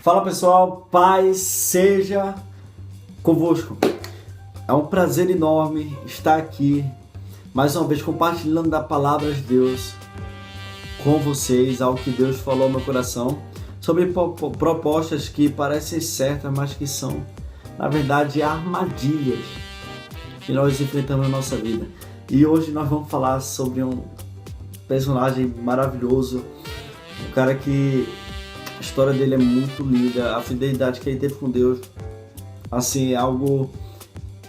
Fala pessoal, paz seja convosco. É um prazer enorme estar aqui mais uma vez compartilhando da palavra de Deus com vocês, algo que Deus falou no meu coração, sobre propostas que parecem certas, mas que são, na verdade, armadilhas que nós enfrentamos na nossa vida. E hoje nós vamos falar sobre um personagem maravilhoso, um cara que a história dele é muito linda, a fidelidade que ele teve com Deus, assim, é algo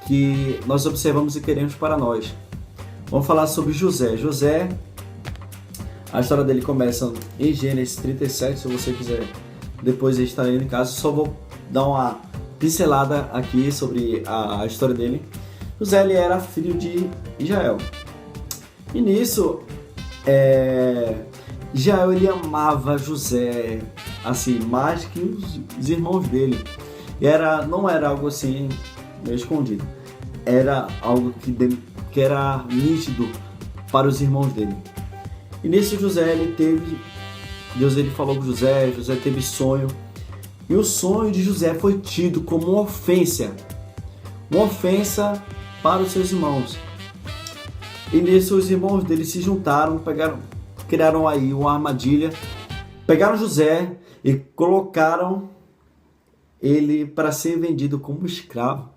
que nós observamos e queremos para nós. Vamos falar sobre José. José, a história dele começa em Gênesis 37, se você quiser depois estar lendo em casa. Só vou dar uma pincelada aqui sobre a história dele. José, ele era filho de Israel. E nisso, Israel, ele amava José, assim, mais que os irmãos dele. E não era algo assim meio escondido. Era algo que era nítido para os irmãos dele. E nisso José, Deus falou com José teve sonho. E o sonho de José foi tido como uma ofensa para os seus irmãos. E nisso os irmãos dele se juntaram, criaram aí uma armadilha, pegaram José e colocaram ele para ser vendido como escravo.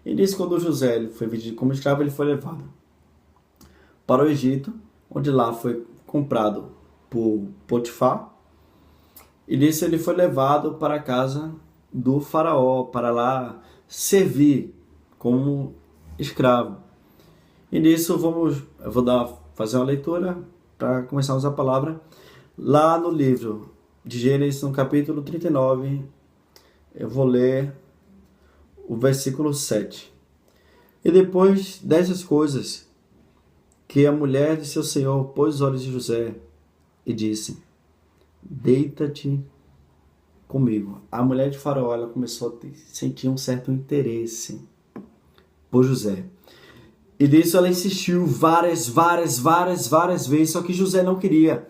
E nisso, quando José foi vendido como escravo, ele foi levado para o Egito, onde lá foi comprado por Potifar. E nisso ele foi levado para a casa do faraó, para lá servir como escravo. E nisso eu vou fazer uma leitura para começar a usar a palavra. Lá no livro de Gênesis, no capítulo 39, eu vou ler o versículo 7. E depois dessas coisas, que a mulher de seu senhor pôs os olhos de José e disse: deita-te comigo. A mulher de Faraó, ela começou a sentir um certo interesse por José. E disso ela insistiu várias vezes, só que José não queria.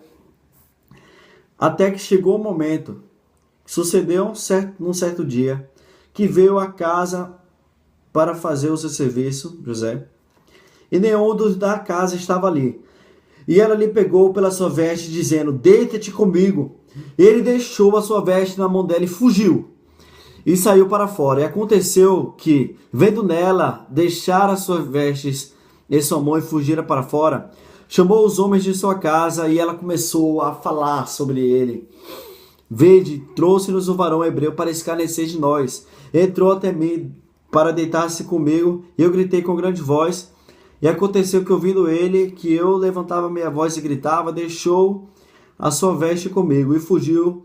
Até que chegou o momento, sucedeu num certo dia, que veio à casa para fazer o seu serviço, José, e nenhum dos da casa estava ali. E ela lhe pegou pela sua veste, dizendo: deita-te comigo. Ele deixou a sua veste na mão dela e fugiu. E saiu para fora. E aconteceu que, vendo nela deixar as suas vestes em sua mão e fugir para fora, chamou os homens de sua casa e ela começou a falar sobre ele. Vede, trouxe-nos o varão hebreu para escarnecer de nós. Entrou até mim para deitar-se comigo e eu gritei com grande voz. E aconteceu que, ouvindo ele, que eu levantava minha voz e gritava, deixou a sua veste comigo e fugiu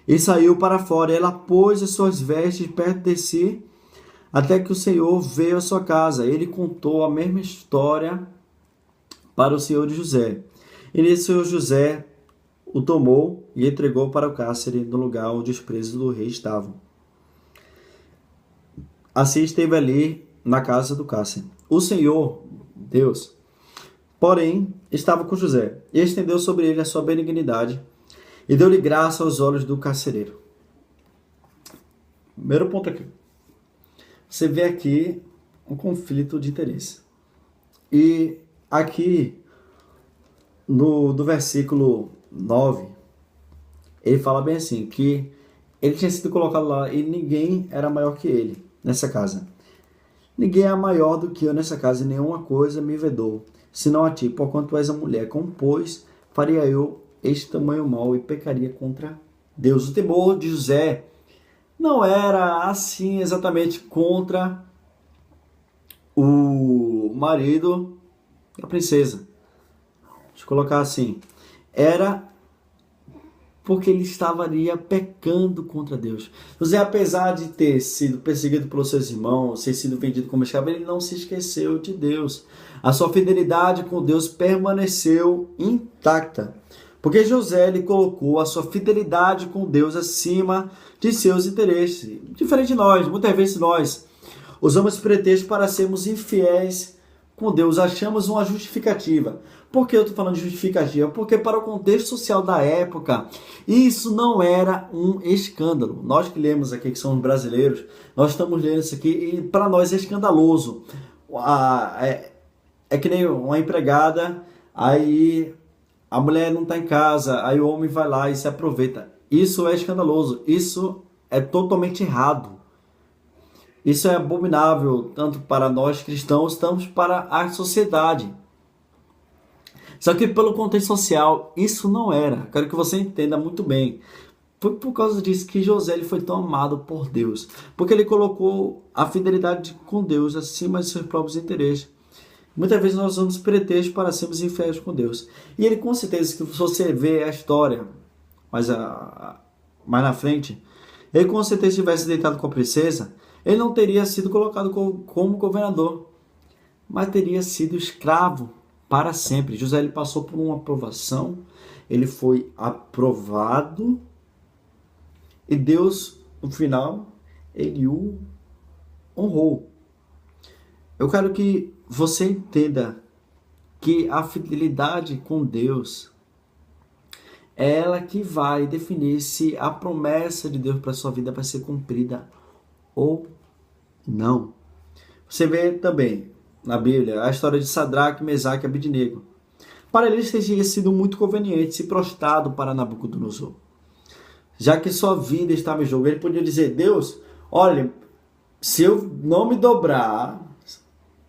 e saiu para fora. Ela pôs as suas vestes perto de si, até que o Senhor veio à sua casa. Ele contou a mesma história para o senhor de José. E nisso José o tomou e entregou para o cárcere, no lugar onde os presos do rei estavam. Assim esteve ali na casa do cárcere. O Senhor, Deus, porém, estava com José, e estendeu sobre ele a sua benignidade, e deu-lhe graça aos olhos do carcereiro. Primeiro ponto aqui. Você vê aqui um conflito de interesse. E aqui, do versículo 9, ele fala bem assim, que ele tinha sido colocado lá e ninguém era maior que ele nessa casa. Ninguém é maior do que eu nessa casa, e nenhuma coisa me vedou, senão a ti, porquanto és a mulher. Como, pois, faria eu este tamanho mal e pecaria contra Deus? O temor de José não era assim exatamente contra o marido da princesa. Deixa eu colocar assim. Era porque ele estaria pecando contra Deus. José, apesar de ter sido perseguido pelos seus irmãos, ter sido vendido como escravo, ele não se esqueceu de Deus. A sua fidelidade com Deus permaneceu intacta. Porque José, ele colocou a sua fidelidade com Deus acima de seus interesses. Diferente de nós, muitas vezes nós usamos pretexto para sermos infiéis com Deus, achamos uma justificativa. Por que eu estou falando de justificativa? Porque para o contexto social da época, isso não era um escândalo. Nós que lemos aqui, que somos brasileiros, nós estamos lendo isso aqui e para nós é escandaloso. É que nem uma empregada, aí a mulher não está em casa, aí o homem vai lá e se aproveita. Isso é escandaloso, isso é totalmente errado. Isso é abominável, tanto para nós cristãos, tanto para a sociedade. Só que pelo contexto social, isso não era. Quero que você entenda muito bem. Foi por causa disso que José ele foi tão amado por Deus. Porque ele colocou a fidelidade com Deus acima de seus próprios interesses. Muitas vezes nós usamos pretextos para sermos infiéis com Deus. E ele, com certeza, que se você vê a história mais na frente, ele com certeza tivesse deitado com a princesa, ele não teria sido colocado como governador, mas teria sido escravo para sempre. José ele passou por uma aprovação, ele foi aprovado, e Deus, no final, ele o honrou. Eu quero que você entenda que a fidelidade com Deus é ela que vai definir se a promessa de Deus para a sua vida vai ser cumprida ou não. Você vê também na Bíblia a história de Sadraque, Mesaque e Abednego. Para eles teria sido muito conveniente se prostrado para Nabucodonosor, já que sua vida estava em jogo. Ele podia dizer: Deus, olha, se eu não me dobrar,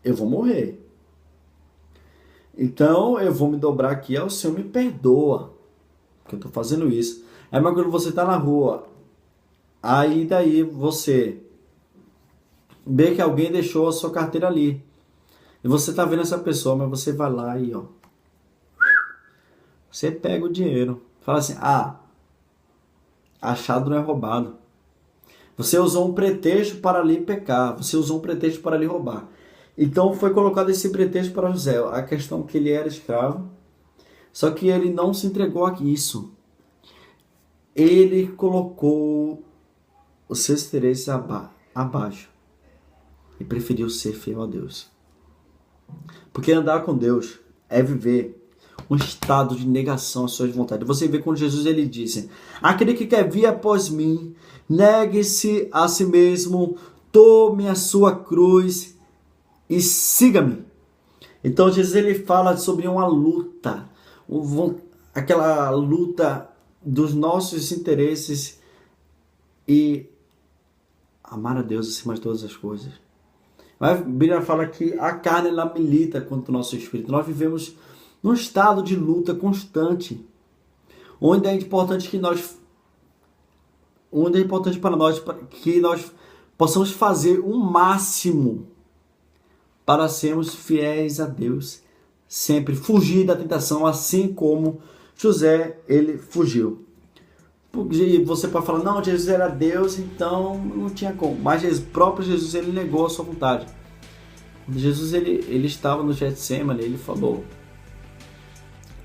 eu vou morrer. Então eu vou me dobrar aqui, o Senhor me perdoa, porque eu estou fazendo isso. É mais quando você está na rua, aí daí você vê que alguém deixou a sua carteira ali, e você está vendo essa pessoa, mas você vai lá e você pega o dinheiro, fala assim: achado não é roubado. Você usou um pretexto para ali pecar, você usou um pretexto para ali roubar. Então foi colocado esse pretexto para José, a questão que ele era escravo, só que ele não se entregou a isso. Ele colocou os seus interesses abaixo e preferiu ser fiel a Deus. Porque andar com Deus é viver um estado de negação às suas vontades. Você vê quando Jesus ele disse: aquele que quer vir após mim, negue-se a si mesmo, tome a sua cruz e siga-me. Então Jesus ele fala sobre uma luta, aquela luta dos nossos interesses e amar a Deus acima de todas as coisas. Mas a Bíblia fala que a carne ela milita contra o nosso espírito. Nós vivemos num estado de luta constante, onde é importante para nós que nós possamos fazer o máximo para sermos fiéis a Deus, sempre fugir da tentação, assim como José ele fugiu. Porque você pode falar: não, Jesus era Deus, então não tinha como. Mas o próprio Jesus ele negou a sua vontade. Quando Jesus ele estava no Getsemane, ele falou: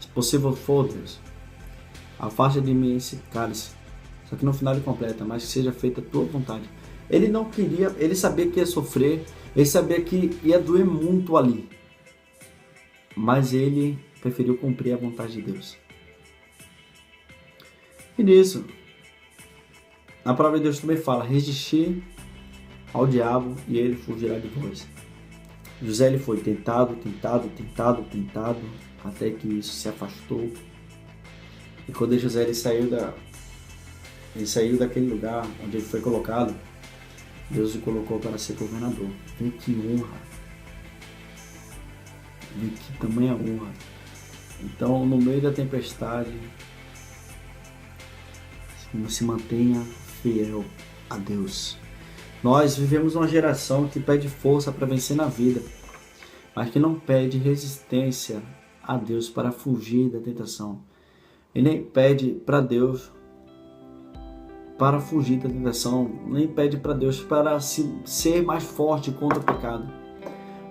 se possível for, Deus, afasta de mim esse cálice. Só que no final ele completa: mas que seja feita a tua vontade. Ele não queria, ele sabia que ia sofrer, ele sabia que ia doer muito ali, mas ele preferiu cumprir a vontade de Deus. E nisso, a palavra de Deus também fala: resistir ao diabo e ele fugirá de vós. José ele foi tentado, até que isso se afastou. E quando José ele saiu daquele lugar onde ele foi colocado, Deus o colocou para ser governador. Vê que honra, vê que tamanha honra. Então, no meio da tempestade, se mantenha fiel a Deus. Nós vivemos uma geração que pede força para vencer na vida, mas que não pede resistência a Deus para fugir da tentação. E nem pede para Deus para fugir da tentação, nem pede para Deus para ser mais forte contra o pecado.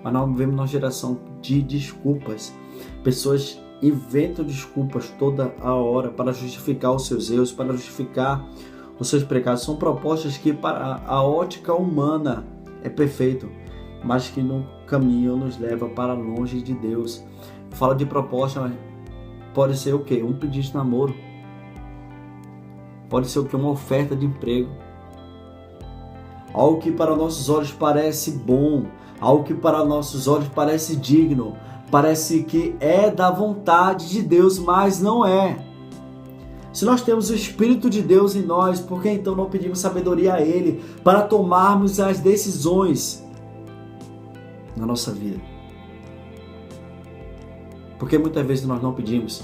Mas nós vivemos uma geração de desculpas. Pessoas inventam desculpas toda a hora para justificar os seus erros, para justificar os seus pecados. São propostas que para a ótica humana é perfeito, mas que no caminho nos leva para longe de Deus. Fala de proposta, mas pode ser o quê? Um pedido de namoro. Pode ser o quê? Uma oferta de emprego. Algo que para nossos olhos parece bom, algo que para nossos olhos parece digno, parece que é da vontade de Deus, mas não é. Se nós temos o Espírito de Deus em nós, por que então não pedimos sabedoria a Ele para tomarmos as decisões na nossa vida? Porque muitas vezes nós não pedimos,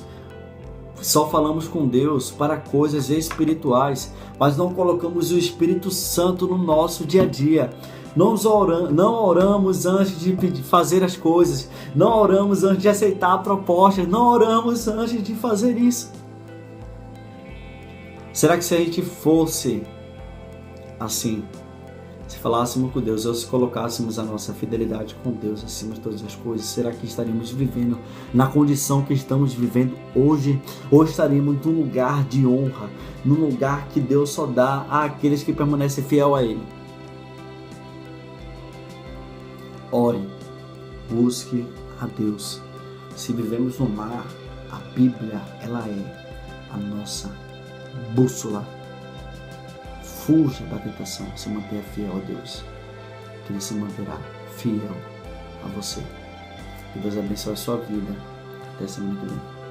só falamos com Deus para coisas espirituais, mas não colocamos o Espírito Santo no nosso dia a dia. Não oramos antes de fazer as coisas, não oramos antes de aceitar a proposta, não oramos antes de fazer isso. Será que se a gente fosse assim, se falássemos com Deus, ou se colocássemos a nossa fidelidade com Deus acima de todas as coisas, será que estaríamos vivendo na condição que estamos vivendo hoje? Ou estaríamos num lugar de honra, num lugar que Deus só dá àqueles que permanecem fiel a Ele? Ore, busque a Deus. Se vivemos no mar, a Bíblia, ela é a nossa bússola. Fuja da tentação, se mantenha fiel a Deus, que Ele se manterá fiel a você. Que Deus abençoe a sua vida. Até semana que vem.